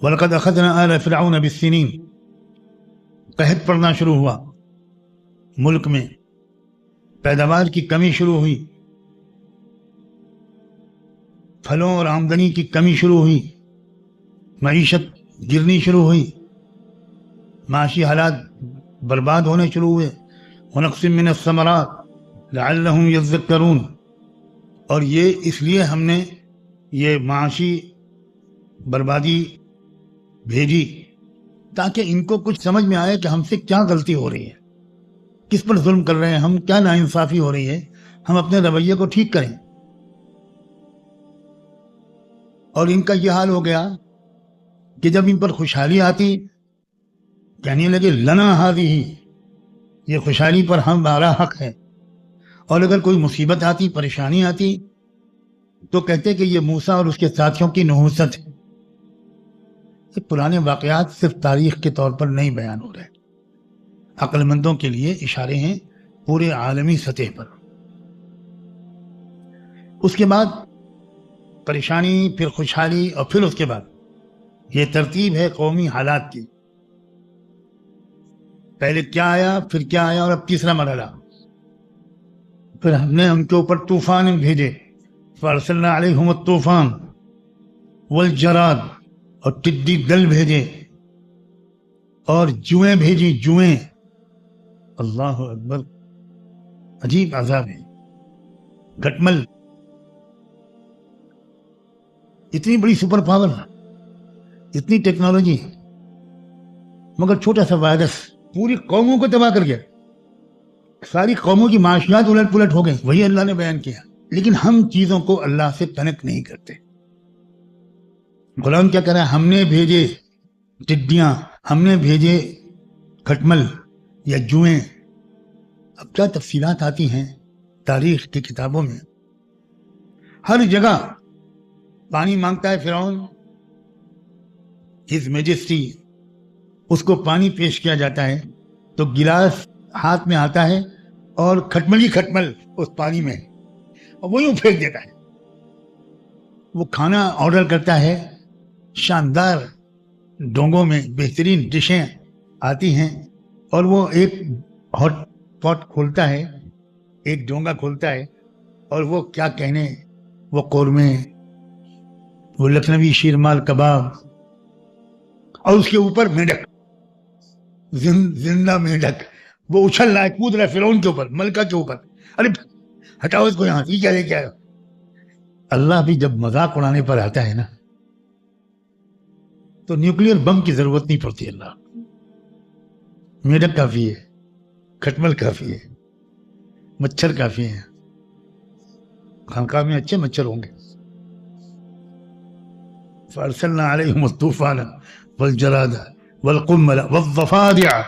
وَلَقَدْ أَخَذْنَا آلَ فِرْعَوْنَ بِالسِّنِينَ، قحط پڑنا شروع ہوا، ملک میں پیداوار کی کمی شروع ہوئی، پھلوں اور آمدنی کی کمی شروع ہوئی، معیشت گرنی شروع ہوئی، معاشی حالات برباد ہونے شروع ہوئے۔ وَنَقْصٍ مِّنَ الثَّمَرَاتِ لَعَلَّهُمْ يَذَّكَّرُونَ، اور یہ اس لیے ہم نے یہ معاشی بربادی بھیجی تاکہ ان کو کچھ سمجھ میں آئے کہ ہم سے کیا غلطی ہو رہی ہے، کس پر ظلم کر رہے ہیں ہم، کیا ناانصافی ہو رہی ہے، ہم اپنے رویے کو ٹھیک کریں۔ اور ان کا یہ حال ہو گیا کہ جب ان پر خوشحالی آتی کہنے لگے لنا ہذہ، یہ خوشحالی پر ہمارا حق ہے، اور اگر کوئی مصیبت آتی، پریشانی آتی تو کہتے کہ یہ موسیٰ اور اس کے ساتھیوں کی نحوست ہے۔ یہ پرانے واقعات صرف تاریخ کے طور پر نہیں بیان ہو رہے، عقل مندوں کے لیے اشارے ہیں پورے عالمی سطح پر۔ اس کے بعد پریشانی، پھر خوشحالی، اور پھر اس کے بعد یہ ترتیب ہے قومی حالات کی۔ پہلے کیا آیا، پھر کیا آیا، اور اب تیسرا مرحلہ۔ پھر ہم نے ان کے اوپر طوفان بھیجے، فارسلنا علیہم الطوفان والجراد، اور ٹڈی دل بھیجے، اور جوئیں بھیجی، جوئیں۔ اللہ اکبر، عجیب عذاب ہے۔ گھٹمل، اتنی بڑی سپر پاور، اتنی ٹیکنالوجی، مگر چھوٹا سا وائرس پوری قوموں کو تباہ کر گیا، ساری قوموں کی معاشیات الٹ پلٹ ہو گئی۔ وہی اللہ نے بیان کیا، لیکن ہم چیزوں کو اللہ سے کنیکٹ نہیں کرتے۔ قرآن کیا کہہ رہا ہے؟ ہم نے بھیجے ٹڈیاں، ہم نے بھیجے کھٹمل یا جوئیں۔ اب کیا تفصیلات آتی ہیں تاریخ کی کتابوں میں، ہر جگہ پانی مانگتا ہے فرعون، ہز میجسٹی، اس کو پانی پیش کیا جاتا ہے تو گلاس ہاتھ میں آتا ہے اور کھٹمل ہی کھٹمل اس پانی میں، اور وہ یوں پھینک دیتا ہے۔ وہ کھانا آرڈر کرتا ہے، شاندار ڈونگوں میں بہترین ڈشیں آتی ہیں، اور وہ ایک ہاٹ پاٹ کھولتا ہے، ایک ڈونگا کھولتا ہے، اور وہ کیا کہنے، وہ قورمے، وہ لکھنوی شیرمال کباب، اور اس کے اوپر میںڈک، زندہ میںڈک، وہ اچھل رہا ہے، کود رہا ہے فرعون کے اوپر، ملکہ کے اوپر۔ ارے ہٹاؤ اس کو یہاں، یہ کیا لے کے آئے؟ اللہ بھی جب مذاق اڑانے پر آتا ہے نا تو نیوکلیئر بم کی ضرورت نہیں پڑتی۔ اللہ، میڈک کافی ہے، کھٹمل کافی ہے، مچھر کافی ہے۔ خانقاہ میں اچھے مچھر ہوں گے۔ فارسلنا علیہم الطوفان والجراد والقمل والضفادع،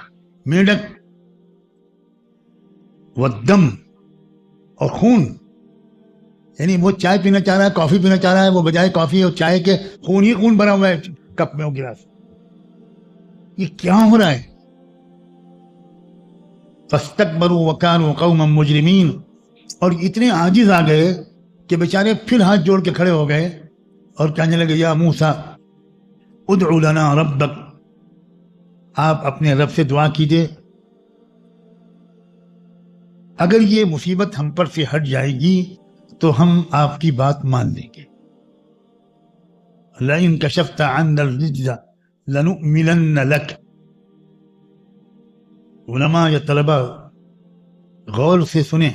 میڈک، والدم، اور خون۔ یعنی وہ چائے پینا چاہ رہا ہے، کافی پینا چاہ رہا ہے، وہ بجائے کافی اور چائے کے خون ہی خون بھرا ہوا ہے کپ میں، وہ گلاس۔ یہ کیا ہو رہا ہے؟ فاستکبروا وکانوا قوما مجرمین، اور اتنے عاجز آ گئے کہ بیچارے پھر ہاتھ جوڑ کے کھڑے ہو گئے اور کہنے لگے یا موسیٰ ادع لنا ربک، آپ اپنے رب سے دعا کیجئے، اگر یہ مصیبت ہم پر سے ہٹ جائے گی تو ہم آپ کی بات مان لیں گے۔ لئن کشفت عنا الرجز لنؤمنن لک۔ علماء یا طلبہ غور سے سنیں،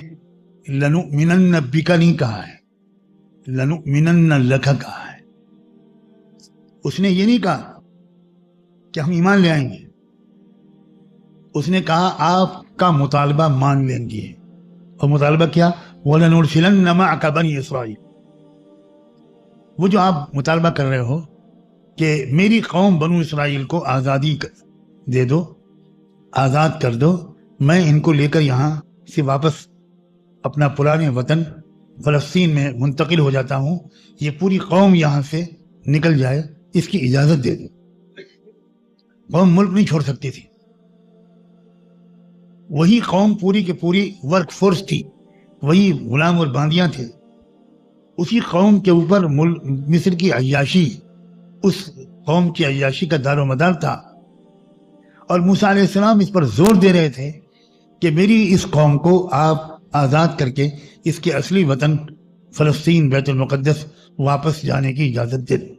لنؤمنن بک نہیں کہا ہے، لنؤمنن لک کہا ہے۔ اس نے یہ نہیں کہا کہ ہم ایمان لے آئیں گے، اس نے کہا آپ کا مطالبہ مان لیں گے۔ اور مطالبہ کیا؟ وَلَنُرْسِلَنَّ مَعَكَ بَنِي إِسْرَائِيلَ، وہ جو آپ مطالبہ کر رہے ہو کہ میری قوم بنو اسرائیل کو آزادی دے دو، آزاد کر دو، میں ان کو لے کر یہاں سے واپس اپنا پرانے وطن فلسطین میں منتقل ہو جاتا ہوں، یہ پوری قوم یہاں سے نکل جائے، اس کی اجازت دے دو۔ قوم ملک نہیں چھوڑ سکتی تھی، وہی قوم پوری کی پوری ورک فورس تھی، وہی غلام اور باندیاں تھے۔ اسی قوم کے اوپر مصر کی عیاشی اس قوم کی عیاشی کا دار و مدار تھا، اور موسیٰ علیہ السلام اس پر زور دے رہے تھے کہ میری اس قوم کو آپ آزاد کر کے اس کے اصلی وطن فلسطین بیت المقدس واپس جانے کی اجازت دے دیں۔